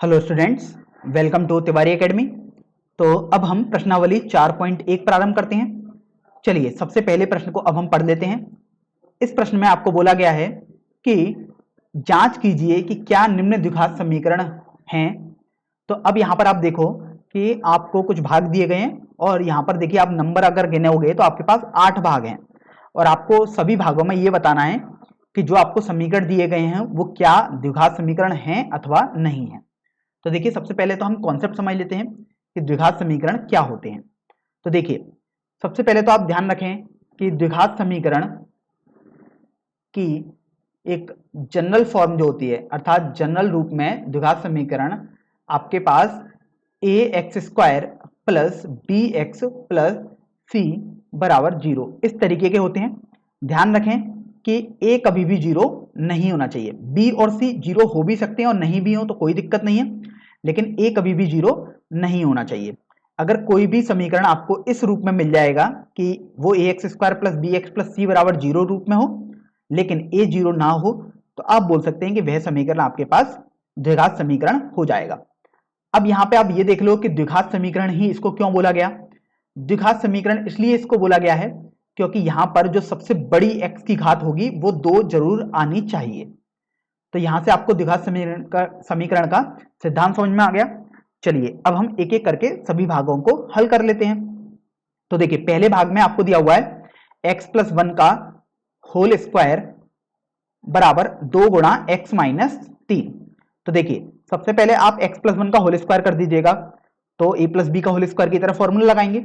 Hello students, welcome to Tiwari academy. तो अब हम प्रश्नावली 4.1 प्रारंभ करते हैं। चलिए सबसे पहले प्रश्न को अब हम पढ़ लेते हैं। इस प्रश्न में आपको बोला गया है कि जांच कीजिए कि क्या निम्न द्विघात समीकरण हैं। तो अब यहाँ पर आप देखो कि आपको कुछ भाग दिए गए हैं और यहाँ पर देखिए आप नंबर अगर गिनोगे तो आपके पास 8 भाग हैं और आपको सभी भागों में ये बताना है कि जो आपको समीकरण दिए गए हैं वो क्या द्विघात समीकरण हैं अथवा नहीं है। तो देखिए सबसे पहले तो हम कॉन्सेप्ट समझ लेते हैं कि द्विघात समीकरण क्या होते हैं। तो देखिए सबसे पहले तो आप ध्यान रखें कि द्विघात समीकरण की एक जनरल फॉर्म जो होती है, अर्थात जनरल रूप में द्विघात समीकरण आपके पास a x square plus b x plus c बराबर 0 इस तरीके के होते हैं। ध्यान रखें कि ए कभी भी 0 नहीं होना चाहिए। बी और सी 0 हो भी सकते हैं और नहीं भी हो तो कोई दिक्कत नहीं है, लेकिन ए कभी भी 0 नहीं होना चाहिए। अगर कोई भी समीकरण आपको इस रूप में मिल जाएगा कि वो a x square plus b x plus c बराबर 0 रूप में हो लेकिन ए 0 ना हो, तो आप बोल सकते हैं कि वह समीकरण आपके पास द्विघात समीकरण हो जाएगा। अब यहां पे आप ये देख लो कि द्विघात समीकरण ही इसको क्यों बोला गया। द्विघात समीकरण इसलिए इसको बोला गया है क्योंकि यहां पर जो सबसे बड़ी x की घात होगी वो 2 जरूर आनी चाहिए। तो यहां से आपको द्विघात समीकरण का सिद्धांत समझ में आ गया। चलिए अब हम एक एक करके सभी भागों को हल कर लेते हैं। तो देखिए पहले भाग में आपको दिया हुआ है x प्लस 1 का होल स्क्वायर बराबर 2 गुणा x माइनस 3। तो देखिए सबसे पहले आप x प्लस 1 का होल स्क्वायर कर दीजिएगा, तो a प्लस बी का होल स्क्वायर की तरफ फॉर्मूला लगाएंगे।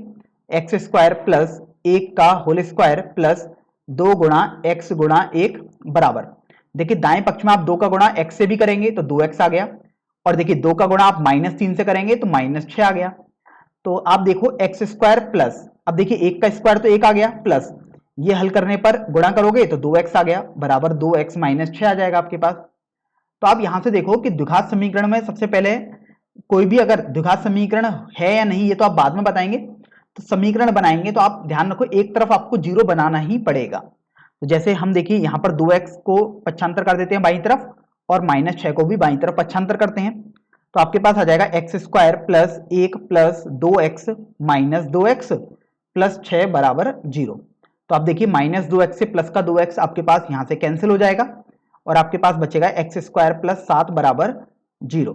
एक्स स्क्वायर प्लस 1 का होल स्क्वायर प्लस 2 गुणा x गुणा 1 बराबर, देखिए दाएं पक्ष में आप 2 का गुणा x से भी करेंगे तो 2x आ गया, और देखिए 2 का गुणा आप -3 से करेंगे तो -6 आ गया। तो आप देखो एक्स स्क्वायर प्लस, अब देखिए 1 का स्क्वायर तो 1 आ गया, प्लस ये हल करने पर गुणा करोगे तो 2x आ गया बराबर 2x माइनस 6 आ जाएगा आपके पास। तो आप यहां से देखो कि द्विघात समीकरण में सबसे पहले कोई भी अगर द्विघात समीकरण है या नहीं ये तो आप बाद में बताएंगे, तो समीकरण बनाएंगे तो आप ध्यान रखो एक तरफ आपको 0 बनाना ही पड़ेगा। तो जैसे हम देखिए यहाँ पर 2x को पक्षांतर कर देते हैं बाईं तरफ और -6 को भी बाईं तरफ पक्षांतर करते हैं, तो आपके पास आ जाएगा x square plus 1 plus 2x minus 2x plus 6 बराबर 0। तो आप देखिए -2x से प्लस का 2x आपके पास यहां से कैंसिल हो जाएगा और आपके पास बचेगा एक्स स्क्वायर प्लस 7 बराबर 0।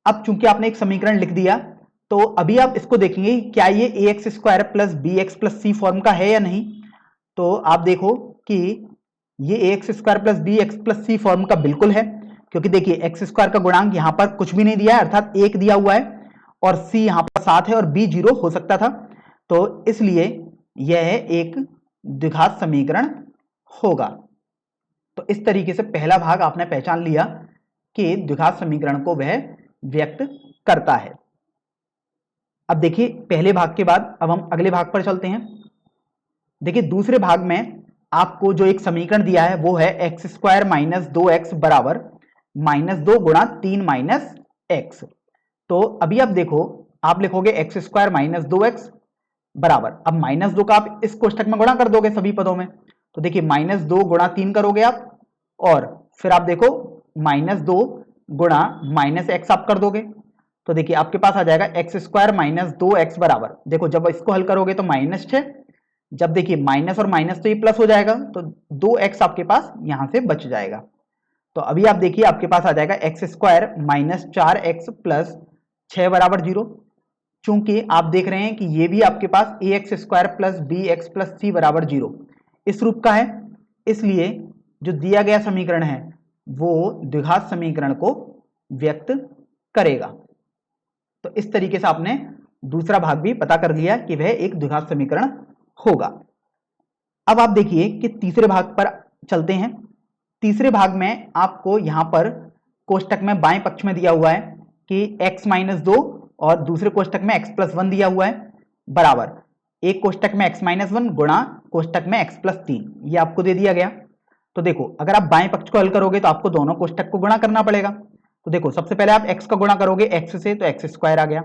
अब चूंकि आपने एक समीकरण लिख दिया तो अभी आप इसको देखेंगे क्या ये a x square plus b x plus c form का है या नहीं। तो आप देखो कि ये a x square plus b x plus c form का बिल्कुल है, क्योंकि देखिए एक्स स्क्वायर का गुणांक यहां पर कुछ भी नहीं दिया है अर्थात 1 दिया हुआ है और सी यहां पर 7 है और बी 0 हो सकता था, तो इसलिए यह एक द्विघात समीकरण होगा। तो इस तरीके से पहला भाग आपने पहचान लिया कि द्विघात समीकरण को वह व्यक्त करता है। अब देखिए पहले भाग के बाद अब हम अगले भाग पर चलते हैं। देखिए दूसरे भाग में आपको जो एक समीकरण दिया है वो है एक्स स्क्वायर माइनस 2x बराबर -2 गुणा 3 माइनस एक्स। तो अभी आप देखो आप लिखोगे एक्स स्क्वायर माइनस 2x बराबर, अब -2 का आप इस कोष्ठक में गुणा कर दोगे सभी पदों में, तो देखिए -2 गुणा 3 करोगे आप और फिर आप देखो -2 गुणा -x आप कर दोगे, तो देखिए आपके पास आ जाएगा एक्स स्क्वायर माइनस 2x बराबर, देखो जब इसको हल करोगे तो -6, जब देखिए माइनस और माइनस तो ये प्लस हो जाएगा तो 2x आपके पास यहां से बच जाएगा। तो अभी आप देखिए आपके पास आ जाएगा x square minus 4x plus 6 बराबर 0। चूंकि आप देख रहे हैं कि ये भी आपके पास a x square plus b x plus c बराबर 0 इस रूप का है, इसलिए जो दिया गया समीकरण है वो द्विघात समीकरण को व्यक्त करेगा। तो इस तरीके से आपने दूसरा भाग भी पता कर लिया कि वह एक द्विघात समीकरण होगा। अब आप देखिए कि तीसरे भाग पर चलते हैं। तीसरे भाग में आपको यहां पर कोष्टक में बाएं पक्ष में दिया हुआ है कि x माइनस 2 और दूसरे कोष्टक में x प्लस 1 दिया हुआ है बराबर, एक कोष्टक में x माइनस 1 गुणा कोष्टक में x प्लस 3, ये आपको दे दिया गया। तो देखो अगर आप बाएं पक्ष को हल करोगे तो आपको दोनों कोष्टक को गुणा करना पड़ेगा। तो देखो सबसे पहले आप x का गुणा करोगे x से तो x स्क्वायर आ गया,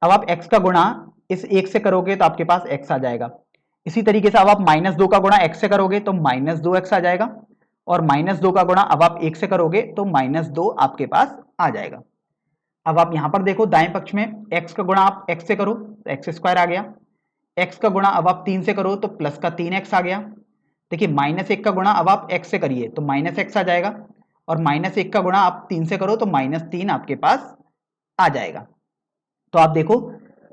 अब आप x का गुणा इस 1 से करोगे तो आपके पास x आ जाएगा। इसी तरीके से अब आप -2 का गुणा x से करोगे तो -2x आ जाएगा और -2 का गुणा अब आप 1 से करोगे तो -2 आपके पास आ जाएगा। अब आप यहां पर देखो दाएं पक्ष में x का गुणा आप x से करो तो एक्स स्क्वायर आ गया, x का गुणा अब आप 3 से करो तो प्लस का 3x आ गया। देखिए -1 का गुणा अब आप x से करिए तो -x आ जाएगा, और -1 का गुणा आप 3 से करो तो -3 आपके पास आ जाएगा। तो आप देखो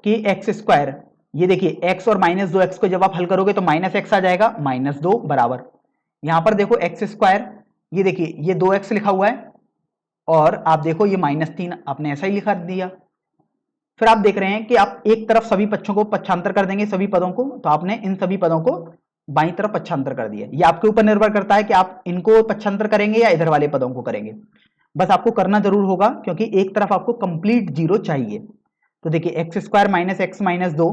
कि एक्स स्क्वायर, ये देखिए x और -2x को जब आप हल करोगे तो -x आ जाएगा, -2 बराबर यहां पर देखो एक्स स्क्वायर, ये देखिए ये 2x लिखा हुआ है, और आप देखो ये -3 आपने ऐसा ही लिखा दिया। फिर आप देख रहे हैं कि आप एक तरफ सभी पक्षों को पक्षांतर कर देंगे, सभी पदों को, तो आपने इन सभी पदों को बाईं तरफ पक्षांतर कर दिया। ये आपके ऊपर निर्भर करता है कि आप इनको पक्षांतर करेंगे या इधर वाले पदों को करेंगे, बस आपको करना जरूर होगा क्योंकि एक तरफ आपको कंप्लीट जीरो चाहिए। तो देखिए x square minus x minus 2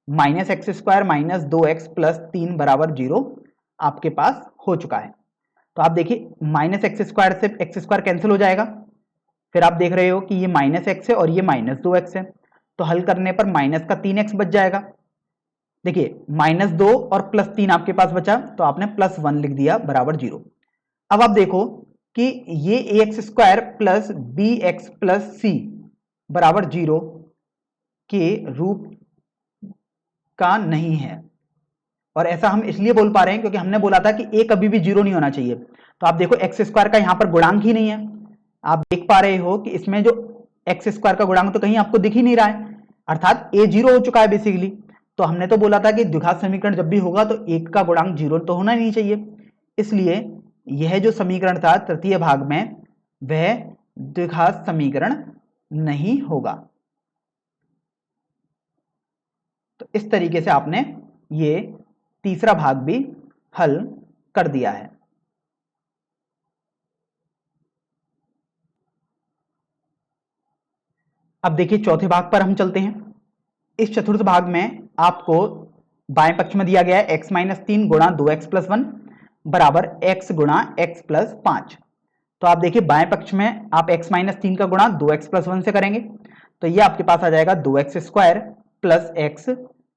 minus x square minus 2x plus 3 बराबर 0 आपके पास हो चुका है। तो आप देखिए माइनस एक्स स्क्वायर से एक्स स्क्वायर कैंसिल हो जाएगा, फिर आप देख रहे हो कि ये -x है और ये -2x है, तो हल करने पर माइनस का 3x बच जाएगा। देखिए -2 और +3 आपके पास बचा, तो आपने +1 लिख दिया बराबर 0। अब आप देखो कि ये ax square plus bx plus c बराबर 0 के रूप का नहीं है, और ऐसा हम इसलिए बोल पा रहे हैं क्योंकि हमने बोला था कि a कभी भी 0 नहीं होना चाहिए। तो आप देखो एक्स स्क्वायर का यहां पर गुणांक ही नहीं है, आप देख पा रहे हो कि इसमें जो एक्स स्क्वायर का गुणांक तो कहीं आपको दिख ही नहीं रहा है, अर्थात a 0 हो चुका है बेसिकली। तो हमने तो बोला था कि द्विघात समीकरण जब भी होगा तो एक का गुणांक 0 तो होना नहीं चाहिए, इसलिए यह जो समीकरण था तृतीय भाग में वह द्विघात समीकरण नहीं होगा। तो इस तरीके से आपने ये तीसरा भाग भी हल कर दिया है। अब देखिए चौथे भाग पर हम चलते हैं। इस चतुर्थ भाग में आपको बाएं पक्ष में दिया गया है x माइनस 3 गुणा 2x प्लस 1 बराबर x गुणा x प्लस 5। तो आप देखिए बाएं पक्ष में आप x माइनस 3 का गुणा 2x प्लस 1 से करेंगे तो ये आपके पास आ जाएगा 2x square plus x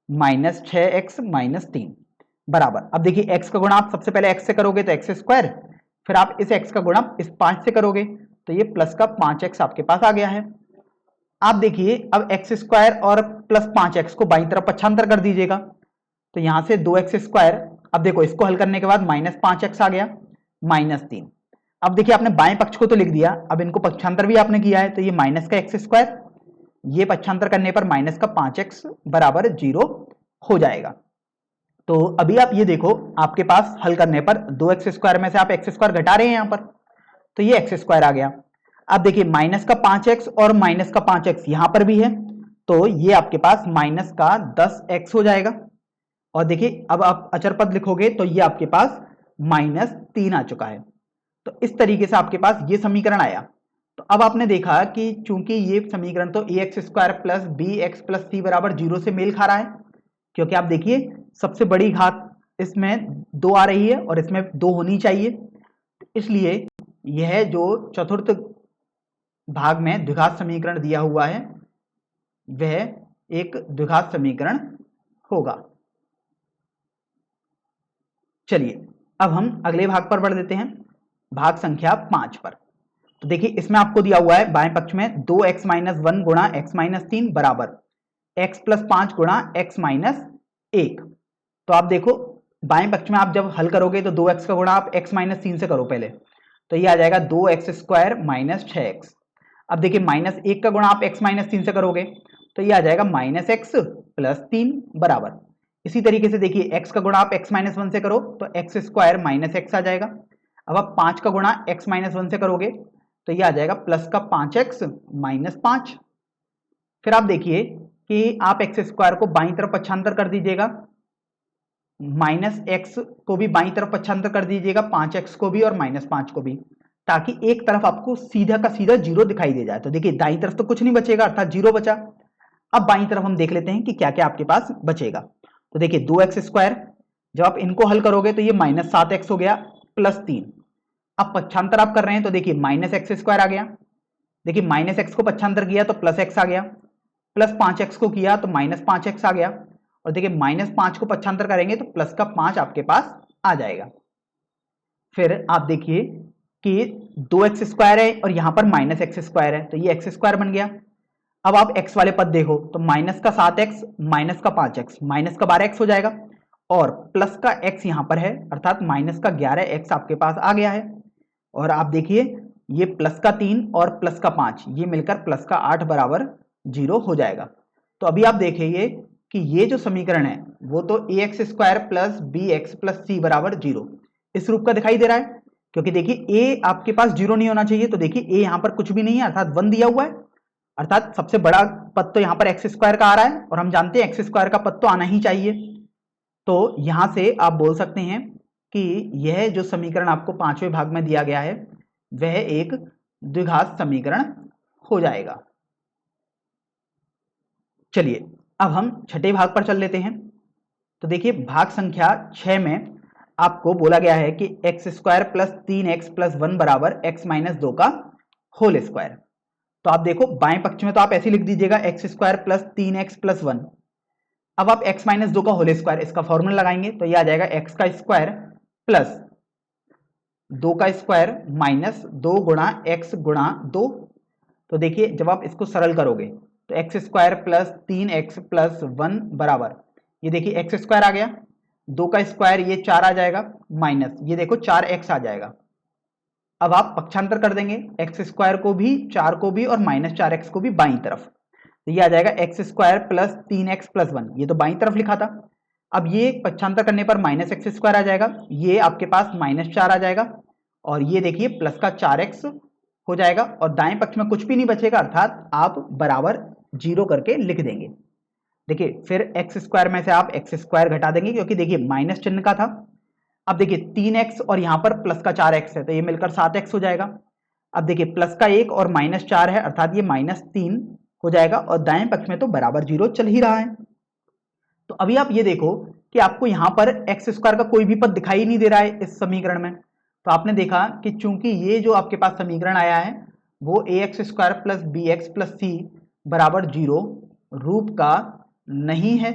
minus 6x minus 3 बराबर। अब देखिए x का गुणा आप सबसे पहले x से करोगे तो x स्क्वायर, फिर आप इस x का गुणा इस 5 से करोगे तो ये प्लस का 5x आपके पास आ गया है। आप देखिए अब एक्स स्क्वायर और प्लस 5x को बाईं तरफ पक्षांतर कर दीजिएगा, तो यहां से 2x स्क्वायर, अब देखो इसको हल करने के बाद -5x आ गया -3। अब देखिए आपने बाएं पक्ष को तो लिख दिया, अब इनको पक्षांतर भी आपने किया है तो ये माइनस का एक्स स्क्वायर, ये पक्षांतर करने पर माइनस का 5x बराबर 0 हो जाएगा। तो अभी आप ये देखो आपके पास हल करने पर 2x स्क्वायर में से आप एक्स स्क्वायर घटा रहे हैं यहां पर, तो ये एक्स स्क्वायर आ गया। अब देखिए माइनस का 5x और माइनस का 5x यहां पर भी है, तो ये आपके पास माइनस का 10x हो जाएगा। और देखिए अब आप अचर पद लिखोगे तो ये आपके पास -3 आ चुका है। तो इस तरीके से आपके पास ये समीकरण आया। तो अब आपने देखा कि चूंकि ये समीकरण तो ax square plus b x plus c बराबर 0 से मेल खा रहा है, क्योंकि आप देखिए सबसे बड़ी घात इसमें 2 आ रही है और इसमें 2 होनी चाहिए, इसलिए यह जो चतुर्थ भाग में द्विघात समीकरण दिया हुआ है वह एक द्विघात समीकरण होगा। चलिए अब हम अगले भाग पर बढ़ देते हैं, भाग संख्या 5 पर। तो देखिए इसमें आपको दिया हुआ है बाएं पक्ष में 2x माइनस 1 गुणा x माइनस 3 बराबर x प्लस 5 गुणा x माइनस 1। तो आप देखो बाएं पक्ष में आप जब हल करोगे तो 2x का गुणा आप x माइनस 3 से करो पहले, तो ये आ जाएगा 2x स्क्वायर माइनस 6x। अब देखिए -1 का गुणा आप x माइनस 3 से करोगे तो ये आ जाएगा -x प्लस 3 बराबर। इसी तरीके से देखिए x का गुणा आप x माइनस 1 से करो तो x स्क्वायर माइनस x आ जाएगा। अब आप 5 का गुणा x माइनस 1 से करोगे तो ये आ जाएगा प्लस का 5x माइनस 5। फिर आप देखिए कि आप x स्क्वायर को बाईं तरफ पक्षांतर कर दीजिएगा, -x को भी बाईं तरफ पक्षांतर कर दीजिएगा, 5x को भी और -5 को भी, ताकि एक तरफ आपको सीधा का सीधा 0 दिखाई दे जाए। तो देखिए दाईं तरफ तो कुछ नहीं बचेगा अर्थात 0 बचा। अब बाईं तरफ हम देख लेते हैं कि क्या क्या आपके पास बचेगा। तो देखिए 2x स्क्वायर जब आप इनको हल करोगे तो ये -7x हो गया प्लस 3। अब पक्षांतर आप कर रहे हैं तो देखिए -x स्क्वायर आ गया, देखिए -x को पक्षांतर किया तो प्लस x आ गया, प्लस 5x को किया तो -5x आ गया, और देखिए -5 को पक्षांतर करेंगे तो प्लस का 5 आपके पास आ जाएगा। फिर आप देखिए कि 2x² है और यहां पर -x² है, तो ये x² बन गया। अब आप x वाले पद देखो तो माइनस का 7x माइनस का 5x माइनस का 12x हो जाएगा, और प्लस का x यहां पर है अर्थात माइनस का 11x आपके पास आ गया है। और आप देखिए ये प्लस का 3 और प्लस का 5 ये मिलकर प्लस का 8 बराबर 0 हो जाएगा। तो अभी आप देखिए कि ये जो समीकरण है वो तो ax² plus bx plus c बराबर 0 इस रूप का दिखाई दे रहा है, क्योंकि देखिए a आपके पास 0 नहीं होना चाहिए, तो देखिए a यहां पर कुछ भी नहीं है अर्थात 1 दिया हुआ है, अर्थात सबसे बड़ा पद तो यहां पर x² का आ रहा है और हम जानते हैं x² का पद तो आना ही चाहिए। तो यहां से आप बोल सकते हैं कि यह जो समीकरण आपको 5वें भाग में दिया गया है वह एक द्विघात समीकरण हो जाएगा। चलिए अब हम छठे भाग पर चल लेते हैं। तो देखिए भाग संख्या 6 में आपको बोला गया है कि x² प्लस 3x प्लस 1 बराबर x माइनस 2 का होल स्क्वायर। तो आप देखो बाएं पक्ष में तो आप ऐसे लिख दीजिएगा x² प्लस 3x प्लस 1। अब आप x माइनस 2 का होल स्क्वायर इसका फॉर्मूला लगाएंगे तो ये आ जाएगा x का स्क्वायर प्लस 2 का स्क्वायर माइनस 2 गुणा x गुणा 2। तो देखिए जब आप इसको सरल करोगे तो x² प्लस 3x प्लस 1 बराबर ये देखिए x² आ गया, 2 का स्क्वायर ये 4 आ जाएगा, माइनस ये देखो 4x आ जाएगा। अब आप पक्षांतर कर देंगे x² को भी 4 को भी और माइनस 4x को भी बाईं तरफ, तो ये आ जाएगा x² प्लस 3x प्लस 1, ये तो बाईं तरफ लिखा था। अब ये पक्षांतर करने पर माइनस x² आ जाएगा, ये आपके पास माइनस 4 आ जाएगा और ये देखिए प्लस का 4x हो जाएगा और दाएं पक्ष में कुछ भी नहीं बचेगा अर्थात आप बराबर 0 करके लिख देंगे। देखिए फिर x² में से आप x² घटा देंगे क्योंकि देखिए माइनस चिन्ह का था। अब देखिए 3x और यहां पर प्लस का 4x है तो ये मिलकर 7x हो जाएगा। अब देखिए प्लस का 1 और माइनस 4 है अर्थात ये -3 हो जाएगा और दाएं पक्ष में तो बराबर 0 चल ही रहा है। तो अभी आप ये देखो कि आपको यहां पर x² का कोई भी पद दिखाई नहीं दे रहा है इस समीकरण में। तो आपने देखा कि चूंकि ये जो आपके पास समीकरण आया है वो ax² plus bx plus c बराबर 0 रूप का नहीं है,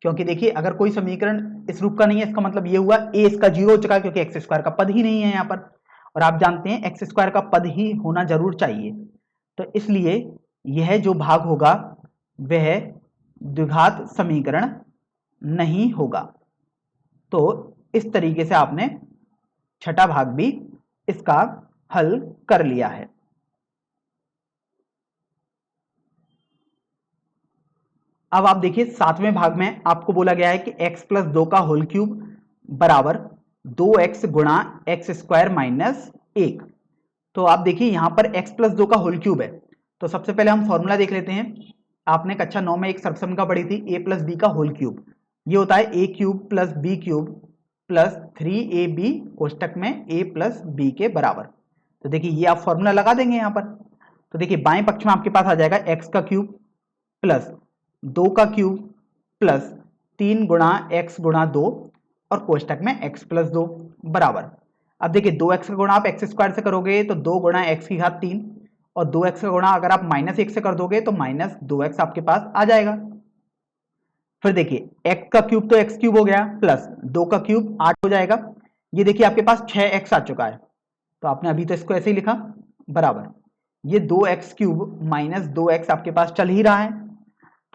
क्योंकि देखिए अगर कोई समीकरण इस रूप का नहीं है इसका मतलब ये हुआ a इसका 0 हो चुका है क्योंकि x² का पद ही नहीं है यहाँ पर, और आप जानते हैं x² का पद ही होना जरूर चाहिए। तो इसलिए यह जो भाग होगा वह द्विघात समीकरण नहीं होगा। तो इस तरीके से आपने छठा भाग भी इसका हल कर लिया है। अब आप देखिए सातवें भाग में आपको बोला गया है कि x प्लस 2 का होल क्यूब बराबर 2x गुणा x² माइनस 1। तो आप देखिए यहां पर x प्लस 2 का होल क्यूब है, तो सबसे पहले हम फॉर्मूला देख लेते हैं। आपने कक्षा 9 में एक सर्वसमीकरण पढ़ी थी a प्लस बी का होल क्यूब, ये होता है a cube plus b cube plus 3ab कोष्टक में a प्लस बी के बराबर। तो देखिए ये आप फॉर्मूला लगा देंगे यहाँ पर। तो देखिए बाएं पक्ष में आपके पास आ जाएगा x का क्यूब प्लस 2 का क्यूब प्लस 3 गुणा x गुणा 2 और कोष्टक में x प्लस 2 बराबर। अब देखिए 2x का गुणा आप x² से करोगे तो 2 गुणा x की घात 3 और 2x का गुणा अगर आप -1 से कर दोगे तो -2x आपके पास आ जाएगा। फिर देखिए x का क्यूब तो x क्यूब हो गया प्लस 2 का क्यूब 8 हो जाएगा, ये देखिए आपके पास 6x आ चुका है, तो आपने अभी तो इसको ऐसे ही लिखा बराबर ये 2x क्यूब माइनस 2x आपके पास चल ही रहा है।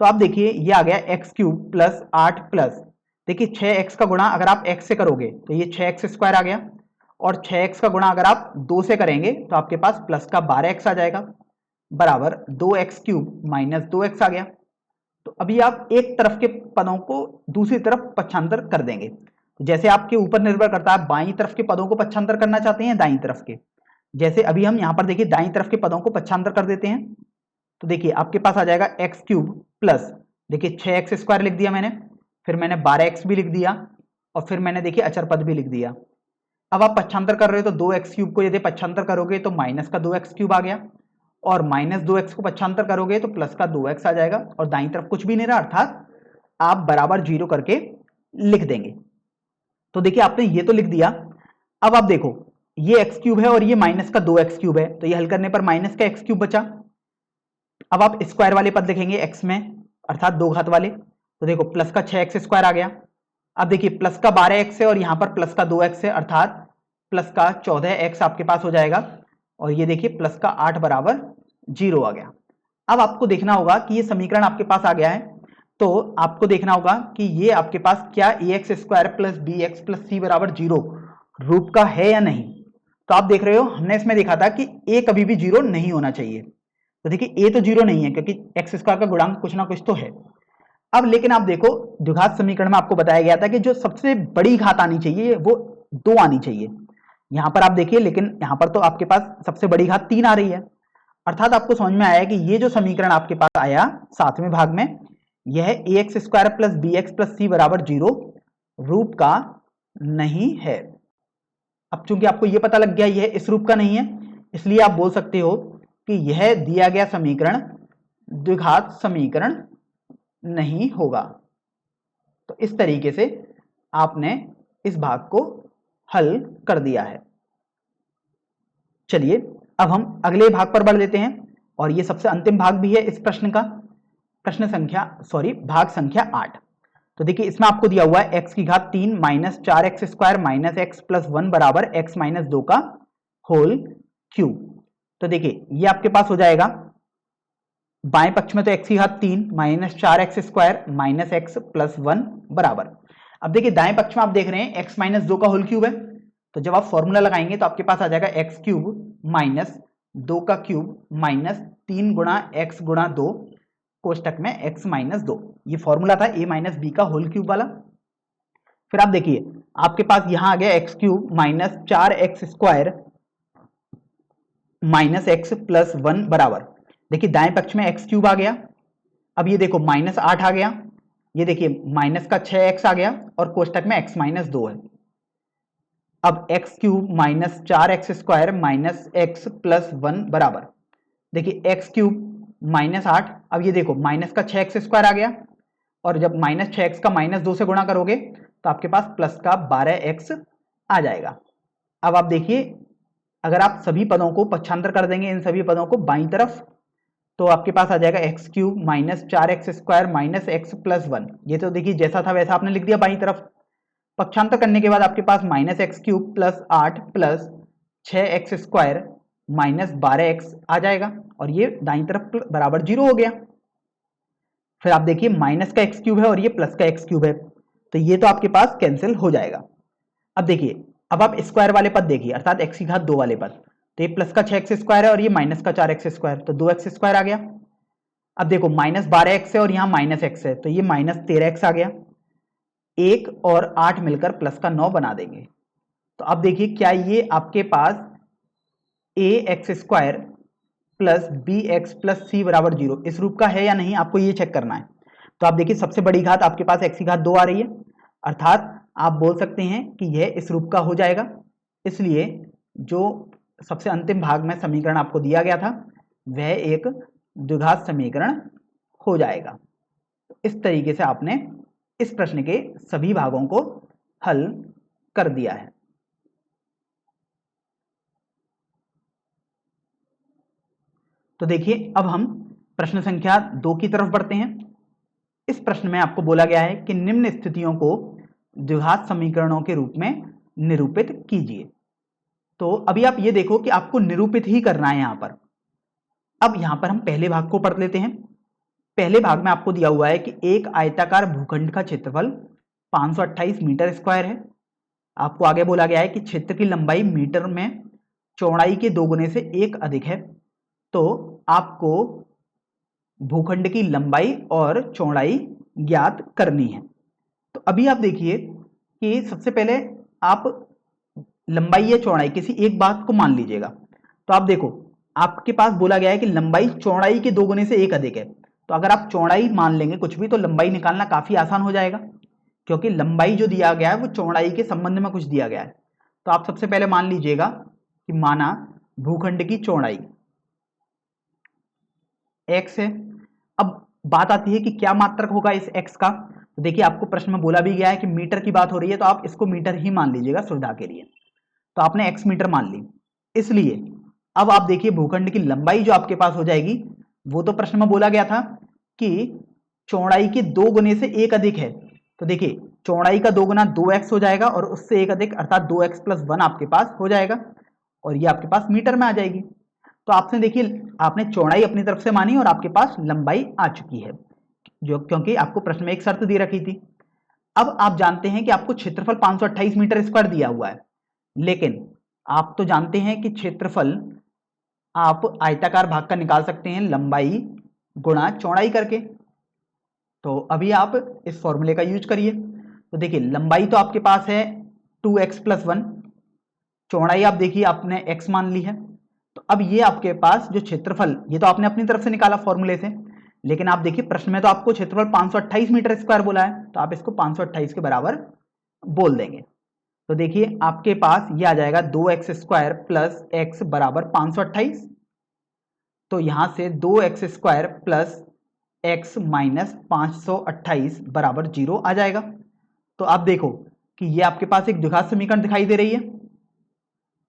तो आप देखिए ये आ गया x क्यूब प्लस 8 प्लस देखिए 6x का गुणा अगर आप x से करोगे तो ये 6x² आ गया और 6x का गुणा अगर आप 2 से करेंगे तो आपके पास प्लस का 12x आ जाएगा बराबर 2x क्यूब माइनस 2x आ गया। तो अभी आप एक तरफ के पदों को दूसरी तरफ पक्षांतर कर देंगे, जैसे आपके ऊपर निर्भर करता है बाईं तरफ के पदों को पक्षांतर करना चाहते हैं दाईं तरफ के। जैसे अभी हम यहाँ पर देखिए दाईं तरफ के पदों को पक्षांतर कर देते हैं, तो देखिए आपके पास आ जाएगा x क्यूब प्लस देखिए 6x² लिख दिया मैंने, फिर मैंने 12x भी लिख दिया और फिर मैंने देखिए अचर पद भी लिख दिया। अब आप पक्षांतर कर रहे हो तो 2x क्यूब को यदि पक्षांतर करोगे तो माइनस का 2x क्यूब आ गया और माइनस 2x को पक्षांतर करोगे तो प्लस का 2x आ जाएगा और दाईं तरफ कुछ भी नहीं रहा अर्थात आप बराबर 0 करके लिख देंगे। तो देखिए आपने ये तो लिख दिया। अब आप देखो ये x क्यूब है और ये माइनस का 2x क्यूब है, तो ये हल करने पर माइनस का x क्यूब बचा। अब आप स्क्वायर वाले पद लिखेंगे x में अर्थात 2 घात वाले, तो देखो प्लस का 6x² आ गया। अब देखिए प्लस का 12x है और यहां पर प्लस का 2x है अर्थात प्लस का 14x आपके पास हो जाएगा, और ये देखिए प्लस का 8 बराबर 0 आ गया। अब आपको देखना होगा कि ये समीकरण आपके पास आ गया है, तो आपको देखना होगा कि ये आपके पास क्या ax square plus b x plus c बराबर 0 रूप का है या नहीं। तो आप देख रहे हो, हमने इसमें देखा था कि a कभी भी 0 नहीं होना चाहिए। तो देखिए a तो 0 नहीं है, क्योंकि एक्स स्क्वायर का गुणांक कुछ ना कुछ तो है। अब लेकिन आप देखो, द्विघात समीकरण में आपको बताया गया था कि जो सबसे बड़ी घात आनी चाहिए वो 2 आनी चाहिए। यहां पर आप देखिए, लेकिन यहां पर तो आपके पास सबसे बड़ी घात 3 आ रही है, अर्थात आपको समझ में आया कि ये जो समीकरण आपके पास आया 7वें भाग में, यह ax square plus b x plus c बराबर 0 रूप का नहीं है। अब चूंकि आपको यह पता लग गया यह इस रूप का नहीं है, इसलिए आप बोल सकते हो कि यह दिया गया समीकरण द्विघात समीकरण नहीं होगा। तो इस तरीके से आपने इस भाग को हल कर दिया है। चलिए अब हम अगले भाग पर बढ़ लेते हैं, और ये सबसे अंतिम भाग भी है इस प्रश्न का, भाग संख्या 8। तो देखिए इसमें आपको दिया हुआ है x की घात 3 minus 4x square minus x plus 1 बराबर x माइनस 2 का होल क्यूब। तो देखिए ये आपके पास हो जाएगा, बाएं पक्ष में तो x की घात 3 minus 4x square minus x plus 1 बराबर। अब देखिए दाएं पक्ष में आप देख रहे हैं x माइनस 2 का होल क्यूब है, तो जब आप फॉर्मूला लगाएंगे तो आपके पास आ जाएगा एक्स क्यूब माइनस 2 का क्यूब माइनस 3 गुणा एक्स गुणा 2 कोष्टक में x माइनस 2। ये फॉर्मूला था a माइनस बी का होल क्यूब वाला। फिर आप देखिए आपके पास यहां आ गया x cube minus 4x square minus x plus 1 बराबर। देखिए दाएं पक्ष में एक्स क्यूब आ गया, अब ये देखो माइनस 8 आ गया, ये देखिए माइनस का 6x आ गया, और कोष्टक में x माइनस 2 है। अब x cube minus 4x square minus x plus 1 बराबर। देखिए एक्स क्यूब माइनस 8, अब ये देखो माइनस का 6x स्क्वायर आ गया, और जब माइनस 6x का माइनस 2 से गुणा करोगे तो आपके पास प्लस का 12x आ जाएगा। अब आप देखिए अगर आप सभी पदों को पक्षांतर कर देंगे, इन सभी पदों को बाईं तरफ, तो आपके पास आ जाएगा x cube minus 4x square minus x plus 1। ये तो देखिए जैसा था वैसा आपने लिख दिया बाईं तरफ। पक्षांतर करने के बाद आपके पास minus x cube plus 8 plus 6x square minus 12x आ जाएगा, और ये दाईं तरफ बराबर 0 हो गया। फिर आप देखिए माइनस का एक्स क्यूब है और ये प्लस का एक्स क्यूब है, तो ये तो आपके पास कैंसिल हो जाएगा। अब देखिए अब आप स्क्वायर वाले पद देखिए, अर्थात एक्स की घात 2 वाले पद, तो ये प्लस का 6x स्क्वायर है और ये माइनस का 4x स्क्वायर, तो 2x स्क्वायर आ गया। अब देखो माइनस 12x है और यहाँ माइनस x है, तो ये माइनस 13x आ गया। 1 और 8 मिलकर प्लस का 9 बना देंगे। तो अब देखिए क्या ये आपके पास ax square plus b x plus c बराबर 0 इस रूप का है या नहीं, आपको ये चेक करना है। तो आप देखिए सबसे बड़ी घात आपके पास x की घात 2 आ रही है, अर्थात आप बोल सकते हैं कि यह इस रूप का हो जाएगा। इसलिए जो सबसे अंतिम भाग में समीकरण आपको दिया गया था वह एक द्विघात समीकरण हो जाएगा। इस तरीके से आपने इस प्रश्न के सभी भागों को हल कर दिया है। तो देखिए अब हम प्रश्न संख्या 2 की तरफ बढ़ते हैं। इस प्रश्न में आपको बोला गया है कि निम्न स्थितियों को द्विघात समीकरणों के रूप में निरूपित कीजिए। तो अभी आप ये देखो कि आपको निरूपित ही करना है यहां पर। अब यहां पर हम पहले भाग को पढ़ लेते हैं। पहले भाग में आपको दिया हुआ है कि एक आयताकार भूखंड का क्षेत्रफल 528 मीटर स्क्वायर है। आपको आगे बोला गया है कि क्षेत्र की लंबाई मीटर में चौड़ाई के 2 गुने से 1 अधिक है। तो आपको भूखंड की लंबाई और चौड़ाई ज्ञात करनी है। तो अभी आप देखिए कि सबसे पहले आप लंबाई या चौड़ाई किसी एक बात को मान लीजिएगा। तो आप देखो आपके पास बोला गया है कि लंबाई चौड़ाई के 2 गुने से 1 अधिक है, तो अगर आप चौड़ाई मान लेंगे कुछ भी तो लंबाई निकालना काफी आसान हो जाएगा, क्योंकि लंबाई जो दिया गया है वो चौड़ाई के संबंध में कुछ दिया गया है। तो आप सबसे पहले मान लीजिएगा कि माना भूखंड की चौड़ाई x है। अब बात आती है कि क्या मात्रक होगा इस x का। तो देखिए आपको प्रश्न में बोला भी गया है कि मीटर की बात हो रही है, तो आप इसको मीटर ही मान लीजिएगा सुविधा के लिए। तो आपने x मीटर मान ली, इसलिए अब आप देखिए भूखंड की लंबाई जो आपके पास हो जाएगी, वो तो प्रश्न में बोला गया था कि चौड़ाई के 2 गुने से 1 अधिक है। तो देखिए चौड़ाई का 2 गुना 2x हो जाएगा और उससे एक अधिक अर्थात 2x + 1 आपके पास हो जाएगा और ये आपके पास मीटर में आ जाएगी। तो आपने देखिए आपने चौड़ाई अपनी तरफ से मानी और आपके पास लंबाई आ चुकी है, जो क्योंकि आपको प्रश्न में एक शर्त दे रखी थी। अब आप जानते हैं कि आपको क्षेत्रफल 528 मीटर स्क्वायर दिया हुआ है, लेकिन आप तो जानते हैं कि क्षेत्रफल आप आयताकार भाग का निकाल सकते हैं लंबाई गुणा चौड़ाई करके। तो अभी आप इस फॉर्मूले का यूज करिए। तो देखिए लंबाई तो आपके पास है 2x + 1, चौड़ाई आप देखिए आपने x मान ली है। तो अब ये आपके पास जो क्षेत्रफल, ये तो आपने अपनी तरफ से निकाला फॉर्मूले से, लेकिन आप देखिए प्रश्न में तो आपको क्षेत्रफल 528 मीटर स्क्वायर बोला है, तो आप इसको 528 के बराबर बोल देंगे। तो देखिए आपके पास ये आ जाएगा 2x² + x बराबर 528। तो यहां से 2x² + x माइनस 528 बराबर 0 आ जाएगा। तो आप देखो कि ये आपके पास एक द्विघात समीकरण दिखाई दे रही है,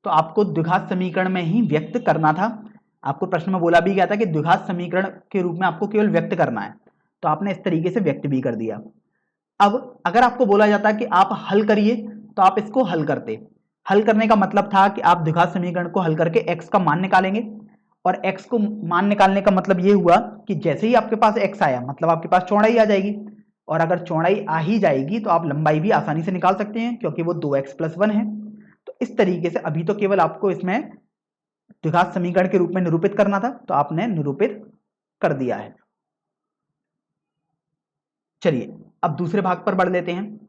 तो आपको द्विघात समीकरण में ही व्यक्त करना था। आपको प्रश्न में बोला भी गया था कि द्विघात समीकरण के रूप में आपको केवल व्यक्त करना है, तो आपने इस तरीके से व्यक्त भी कर दिया। अब अगर आपको बोला जाता कि आप हल करिए, तो आप इसको हल करते। हल करने का मतलब था कि आप द्विघात समीकरण को हल करके x का मान निकालेंगे, और x को मान निकालने का मतलब ये हुआ कि जैसे ही आपके पास x आया मतलब आपके पास चौड़ाई आ जाएगी, और अगर चौड़ाई आ ही जाएगी तो आप लंबाई भी आसानी से निकाल सकते हैं क्योंकि वो 2x + 1 है। तो इस तरीके से अभी तो केवल आपको इसमें द्विघात समीकरण के रूप में निरूपित करना था, तो आपने निरूपित कर दिया है। चलिए अब दूसरे भाग पर बढ़ लेते हैं।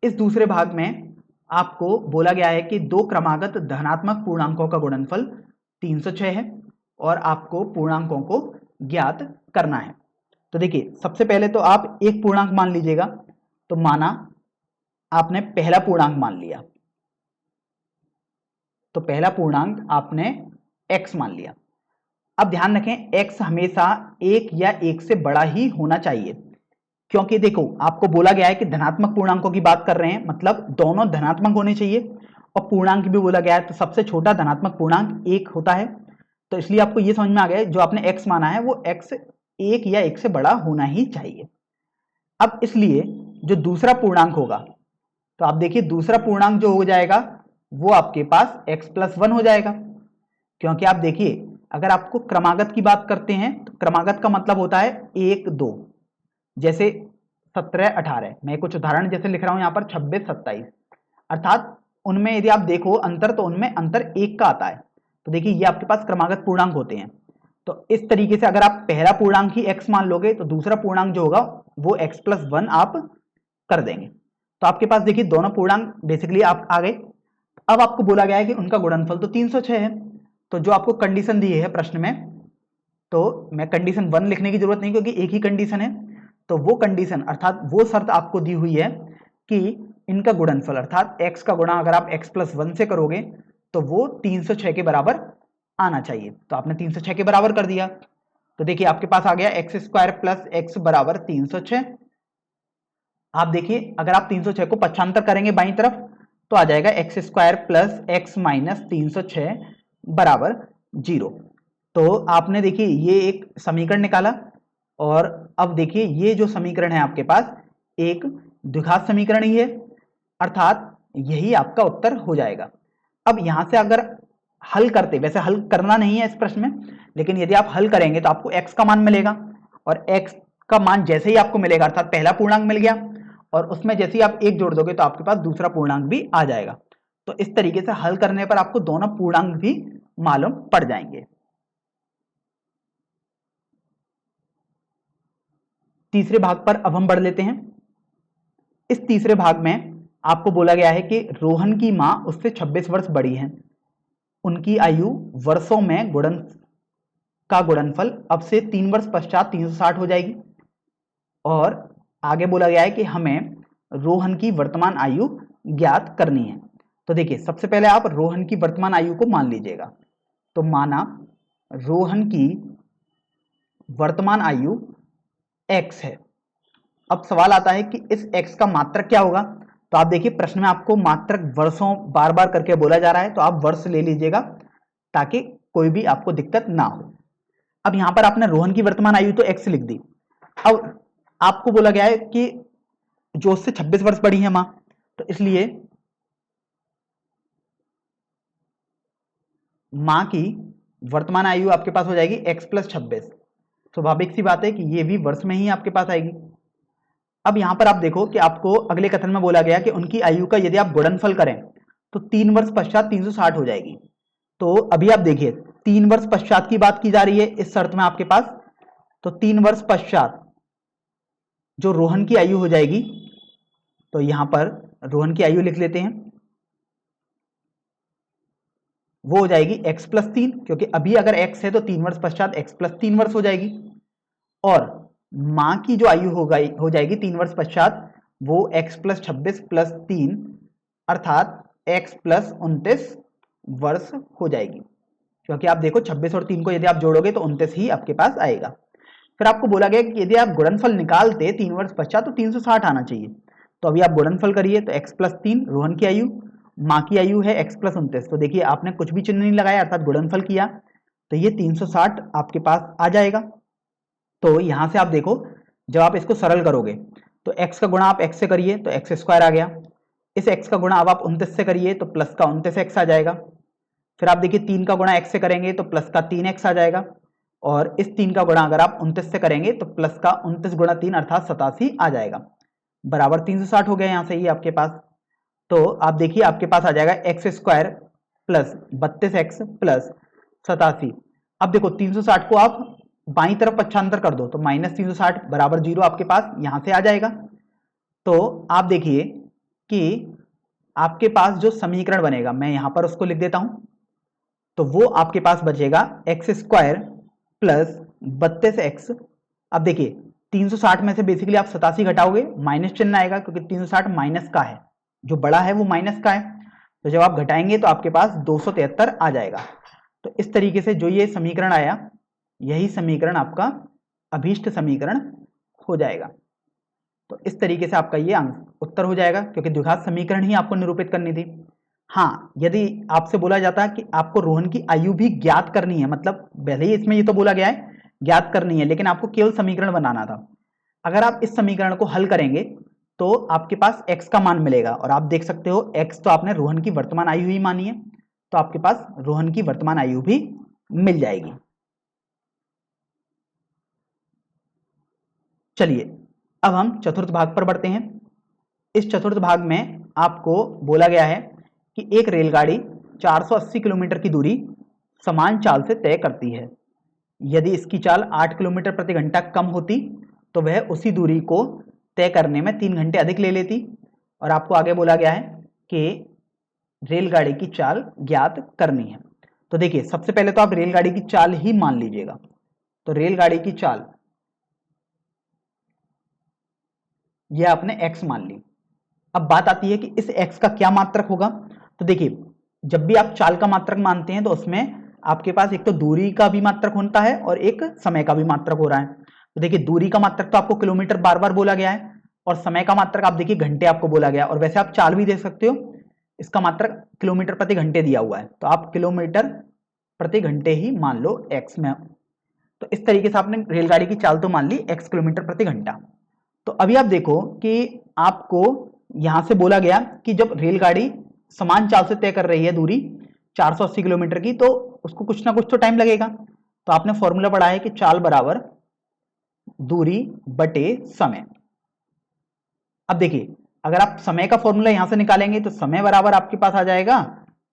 इस दूसरे भाग में आपको बोला गया है कि दो क्रमागत धनात्मक पूर्णांकों का गुणनफल 306 है और आपको पूर्णांकों को ज्ञात करना है। तो देखिए सबसे पहले तो आप एक पूर्णांक मान लीजिएगा। तो माना आपने पहला पूर्णांक मान लिया, तो पहला पूर्णांक आपने x मान लिया। अब ध्यान रखें x हमेशा 1 या 1 से बड़ा ही होना चाहिए, क्योंकि देखो आपको बोला गया है कि धनात्मक पूर्णांकों की बात कर रहे हैं, मतलब दोनों धनात्मक होने चाहिए, और पूर्णांक भी बोला गया है तो सबसे छोटा धनात्मक पूर्णांक 1 होता है। तो इसलिए आपको यह समझ में आ गया जो आपने x माना है वो x 1 या 1 से बड़ा होना ही चाहिए। अब इसलिए जो दूसरा पूर्णांक होगा, तो आप देखिए दूसरा पूर्णांक जो हो जाएगा वो आपके पास x + 1 हो जाएगा, क्योंकि आप देखिए अगर आपको क्रमागत की बात करते हैं तो क्रमागत का मतलब होता है 1 2, जैसे 17 18, मैं कुछ उदाहरण जैसे लिख रहा हूं यहां पर 26 27, अर्थात उनमें यदि आप देखो अंतर तो उनमें अंतर 1 का आता है। तो देखिए ये आपके पास क्रमागत पूर्णांक होते हैं। तो इस तरीके से अगर आप पहला पूर्णांक ही x मान लोगे तो दूसरा पूर्णांक जो होगा वो x + 1 आप कर देंगे। तो आपके पास देखिए दोनों पूर्णांक बेसिकली आप आ गए। अब आपको बोला गया है कि उनका गुणनफल तो 306 है। तो जो आपको कंडीशन दी है प्रश्न में, तो मैं कंडीशन 1 लिखने की जरूरत नहीं क्योंकि एक ही कंडीशन है। तो वो कंडीशन अर्थात वो शर्त आपको दी हुई है कि इनका गुणनफल अर्थात x का गुणा अगर आप x + 1 से करोगे तो वो 306 के बराबर आना चाहिए। तो आपने 306 के बराबर कर दिया। तो देखिए आपके पास आ गया x² + x बराबर 306। आप देखिए अगर आप 306 को पक्षांतर करेंगे बाईं तरफ तो आ जाएगा x² + x - 306 बराबर 0। तो आपने देखिए ये एक समीकरण निकाला, और अब देखिए ये जो समीकरण है आपके पास एक द्विघात समीकरण ही है, अर्थात यही आपका उत्तर हो जाएगा। अब यहां से अगर हल करते, वैसे हल करना नहीं है इस प्रश्न में, लेकिन यदि आप हल करेंगे तो आपको x का मान मिलेगा, और x का मान जैसे ही आपको मिलेगा अर्थात पहला पूर्णांक मिल गया और उसमें जैसे ही आप 1 जोड़ दोगे तो आपके पास दूसरा पूर्णांक भी आ जाएगा। तो इस तरीके से हल करने पर आपको दोनों पूर्णांक भी मालूम पड़ जाएंगे। तीसरे भाग पर अब हम बढ़ लेते हैं। इस तीसरे भाग में आपको बोला गया है कि रोहन की मां उससे 26 वर्ष बड़ी हैं, उनकी आयु वर्षों में गुणनफल अब से 3 वर्ष पश्चात 360 हो जाएगी, और आगे बोला गया है कि हमें रोहन की वर्तमान आयु ज्ञात करनी है। तो देखिए सबसे पहले आप रोहन की वर्तमान आयु को मान लीजिएगा। तो माना रोहन की वर्तमान आयु x है। अब सवाल आता है कि इस x का मात्रक क्या होगा। तो आप देखिए प्रश्न में आपको मात्रक वर्षों बार बार करके बोला जा रहा है, तो आप वर्ष ले लीजिएगा ताकि कोई भी आपको दिक्कत ना हो। अब यहां पर आपने रोहन की वर्तमान आयु तो x लिख दी। अब आपको बोला गया है कि जो उससे 26 वर्ष बड़ी है माँ, तो इसलिए माँ की वर्तमान आयु आपके पास हो जाएगी x प्लस 26। स्वाभाविक सी बात है कि ये भी वर्ष में ही आपके पास आएगी। अब यहां पर आप देखो कि आपको अगले कथन में बोला गया कि उनकी आयु का यदि आप गुणनफल करें तो 3 वर्ष पश्चात 360 हो जाएगी। तो अभी आप देखिए 3 वर्ष पश्चात की बात की जा रही है इस शर्त में आपके पास, तो 3 वर्ष पश्चात जो रोहन की आयु हो जाएगी, तो यहां पर रोहन की आयु लिख लेते हैं, वो हो जाएगी x प्लस 3, क्योंकि अभी अगर x है तो 3 वर्ष पश्चात x प्लस 3 वर्ष हो जाएगी। और मां की जो आयु हो जाएगी 3 वर्ष पश्चात, वो x प्लस 26 प्लस 3 अर्थात x प्लस 29 वर्ष हो जाएगी। क्योंकि आप देखो 26 और 3 को यदि आप जोड़ोगे तो 29 ही आपके पास आएगा। फिर आपको बोला गया कि यदि आप गुणनफल निकालते 3 वर्ष पश्चात तो 360 आना चाहिए। तो अभी आप गुणनफल करिए, तो x प्लस 3 रोहन की आयु, माँ की आयु है x प्लस 29। तो देखिए आपने कुछ भी चिन्ह नहीं लगाया अर्थात गुणनफल किया, तो ये 360 आपके पास आ जाएगा। तो यहां से आप देखो जब आप इसको सरल करोगे तो x का गुणा आप x से करिए तो x स्क्वायर आ गया, इस x का गुणा अब आप 29 से करिए तो प्लस का 29x आ जाएगा। फिर आप देखिए 3 का गुणा x से करेंगे तो प्लस का 3x आ जाएगा, और इस 3 का गुणा अगर आप 29 से करेंगे तो प्लस का 29 गुणा 3 अर्थात 87 आ जाएगा, बराबर 360 हो गया यहाँ से ही आपके पास। तो आप देखिए आपके पास आ जाएगा x square plus 32x plus 87। अब देखो 360 को आप बाईं तरफ पक्षांतर कर दो तो माइनस 360 बराबर 0 आपके पास यहां से आ जाएगा। तो आप देखिए कि आपके पास जो समीकरण बनेगा, मैं यहां पर उसको लिख देता हूं, तो वो आपके पास बचेगा एक्स स्क्वायर प्लस 32x। अब देखिए 360 में से बेसिकली आप 87 घटाओगे, माइनस चिन्ह आएगा क्योंकि 360 माइनस का है, जो बड़ा है वो माइनस का है, तो जब आप घटाएंगे तो आपके पास 273 आ जाएगा। तो इस तरीके से जो ये समीकरण आया, यही समीकरण आपका अभीष्ट समीकरण हो जाएगा। तो इस तरीके से आपका ये उत्तर हो जाएगा, क्योंकि द्विघात समीकरण ही आपको निरूपित करनी थी। हाँ, यदि आपसे बोला जाता है कि आपको रोहन की आयु भी ज्ञात करनी है, मतलब पहले ही इसमें ये तो बोला गया है ज्ञात करनी है, लेकिन आपको केवल समीकरण बनाना था। अगर आप इस समीकरण को हल करेंगे तो आपके पास x का मान मिलेगा, और आप देख सकते हो x तो आपने रोहन की वर्तमान आयु ही मानी है, तो आपके पास रोहन की वर्तमान आयु भी मिल जाएगी। चलिए अब हम चतुर्थ भाग पर बढ़ते हैं। इस चतुर्थ भाग में आपको बोला गया है कि एक रेलगाड़ी 480 किलोमीटर की दूरी समान चाल से तय करती है। यदि इसकी चाल 8 किलोमीटर प्रति घंटा कम होती तो वह उसी दूरी को तय करने में 3 घंटे अधिक ले लेती। और आपको आगे बोला गया है कि रेलगाड़ी की चाल ज्ञात करनी है। तो देखिए सबसे पहले तो आप रेलगाड़ी की चाल ही मान लीजिएगा, तो रेलगाड़ी की चाल यह आपने x मान ली। अब बात आती है कि इस x का क्या मात्रक होगा। तो देखिए जब भी आप चाल का मात्रक मानते हैं तो उसमें आपके पास एक तो दूरी का भी मात्रक होता है और एक समय का भी मात्रक हो रहा है। तो देखिए दूरी का मात्रक तो आपको किलोमीटर बार बार बोला गया है, और समय का मात्रक आप देखिए घंटे आपको बोला गया, और वैसे आप चाल भी दे सकते हो, इसका मात्रक किलोमीटर प्रति घंटे दिया हुआ है, तो आप किलोमीटर प्रति घंटे ही मान लो x में। तो इस तरीके से आपने रेलगाड़ी की चाल तो मान ली x किलोमीटर प्रति घंटा। तो अभी आप देखो कि आपको यहां से बोला गया कि जब रेलगाड़ी समान चाल से तय कर रही है दूरी 480 किलोमीटर की, तो उसको कुछ ना कुछ तो टाइम लगेगा। तो आपने फॉर्मूला पढ़ा है कि चाल बराबर दूरी बटे समय। अब देखिए अगर आप समय का फॉर्मूला यहां से निकालेंगे तो समय बराबर आपके पास आ जाएगा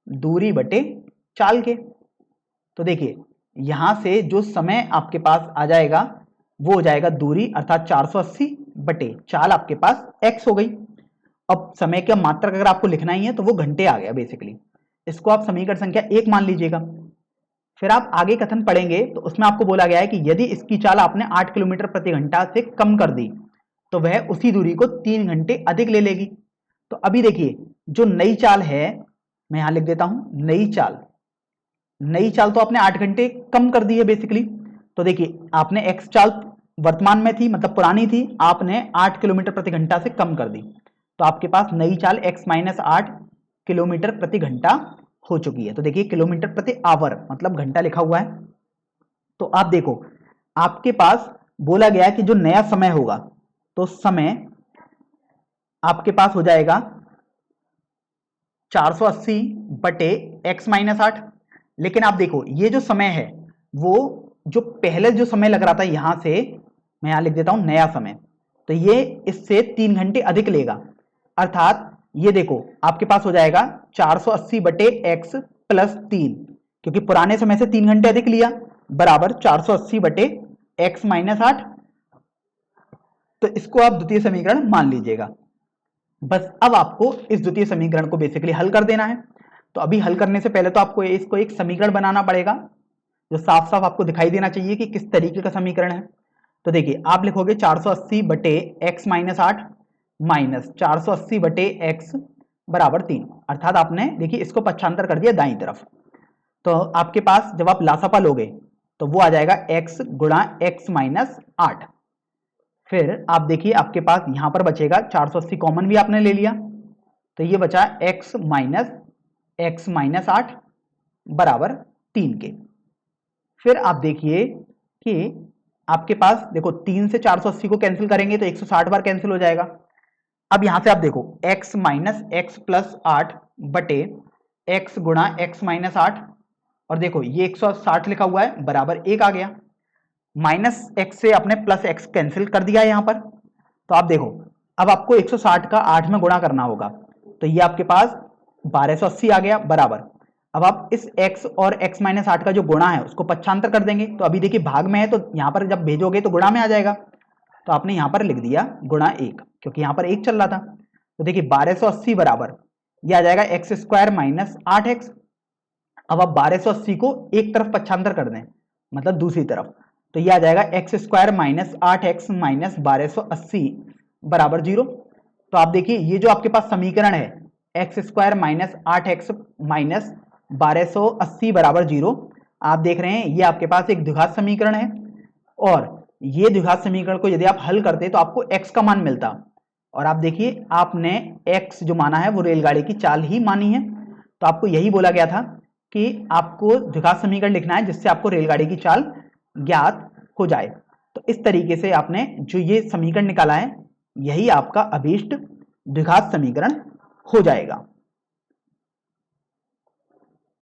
दूरी बटे चाल के। तो देखिए यहां से जो समय आपके पास आ जाएगा वो हो जाएगा दूरी अर्थात 480 बटे चाल, आपके पास x हो गई। अब समय का मात्रक अगर आपको लिखना ही है तो वो घंटे आ गया बेसिकली, इसको आप समीकरण संख्या 1 मान लीजिएगा। फिर आप आगे कथन पढ़ेंगे तो उसमें आपको बोला गया है कि यदि इसकी चाल आपने 8 किलोमीटर प्रति घंटा से कम कर दी तो वह उसी दूरी को 3 घंटे अधिक ले लेगी। तो अभी देखिए जो नई चाल है, मैं यहां लिख देता हूं नई चाल तो आपने 8 घंटे कम कर दी है बेसिकली। तो देखिए आपने x चाल वर्तमान में थी, मतलब पुरानी थी, आपने 8 किलोमीटर प्रति घंटा से कम कर दी, तो आपके पास नई चाल x माइनस 8 किलोमीटर प्रति घंटा हो चुकी है। तो देखिए किलोमीटर प्रति आवर मतलब घंटा लिखा हुआ है। तो आप देखो आपके पास बोला गया है कि जो नया समय होगा तो समय आपके पास हो जाएगा 480 बटे x माइनस 8। लेकिन आप देखो ये जो समय है वो जो पहले जो समय लग रहा था यहां से, मैं यहां लिख देता हूं नया समय, तो ये इससे 3 घंटे अधिक लेगा। अर्थात ये देखो आपके पास हो जाएगा 480 बटे x प्लस 3, क्योंकि पुराने समय से 3 घंटे अधिक लिया, बराबर 480 बटे x माइनस 8। तो इसको आप द्वितीय समीकरण मान लीजिएगा। बस अब आपको इस द्वितीय समीकरण को बेसिकली हल कर देना है। तो अभी हल करने से पहले तो आपको इसको एक समीकरण बनाना पड़ेगा जो साफ साफ आपको दिखाई देना चाहिए कि किस तरीके का समीकरण है। तो देखिए आप लिखोगे 480 बटे x माइनस 8 माइनस 480 बटे x बराबर 3। अर्थात आपने देखिए इसको पक्षांतर कर दिया दाईं तरफ। तो आपके पास जब आप लासापा लोगे तो वो आ जाएगा x गुणा x माइनस 8। फिर आप देखिए आपके पास यहां पर बचेगा 480 कॉमन भी आपने ले लिया, तो ये बचा x माइनस 8 बराबर 3 के। फिर आप देखिए कि आपके पास देखो 3 से 480 को कैंसिल करेंगे तो 160 बार कैंसिल हो जाएगा। अब यहां से आप देखो x माइनस एक्स प्लस 8 बटे x गुणा x माइनस 8, और देखो ये 160 लिखा हुआ है बराबर 1 आ गया। माइनस एक्स से आपने प्लस एक्स कैंसिल कर दिया यहां पर। तो आप देखो अब आपको 160 का 8 में गुणा करना होगा, तो ये आपके पास 1280 आ गया बराबर। अब आप इस x और x माइनस 8 का जो गुणा है उसको पक्षांतर कर देंगे। तो अभी देखिए भाग में है तो यहां पर जब भेजोगे तो गुणा में आ जाएगा, तो आपने यहां पर लिख दिया गुणा 1, क्योंकि यहां पर 1 चल रहा था। तो देखिए 1280 बराबर ये आ जाएगा एक्स स्क्वायर माइनस 8x। अब आप 1280 को एक तरफ पक्षांतर कर दें, मतलब दूसरी तरफ, तो ये आ जाएगा x square minus 8x minus 1280 बराबर 0। तो आप देखिए ये जो आपके पास समीकरण है x square minus 8x minus 1280 बराबर 0, आप देख रहे हैं ये आपके पास एक द्विघात समीकरण है। और ये द्विघात समीकरण को यदि आप हल करते तो आपको x का मान मिलता, और आप देखिए आपने x जो माना है वो रेलगाड़ी की चाल ही मानी है। तो आपको यही बोला गया था कि आपको द्विघात समीकरण लिखना है जिससे आपको रेलगाड़ी की चाल ज्ञात हो जाए। तो इस तरीके से आपने जो ये समीकरण निकाला है यही आपका अभीष्ट द्विघात समीकरण हो जाएगा।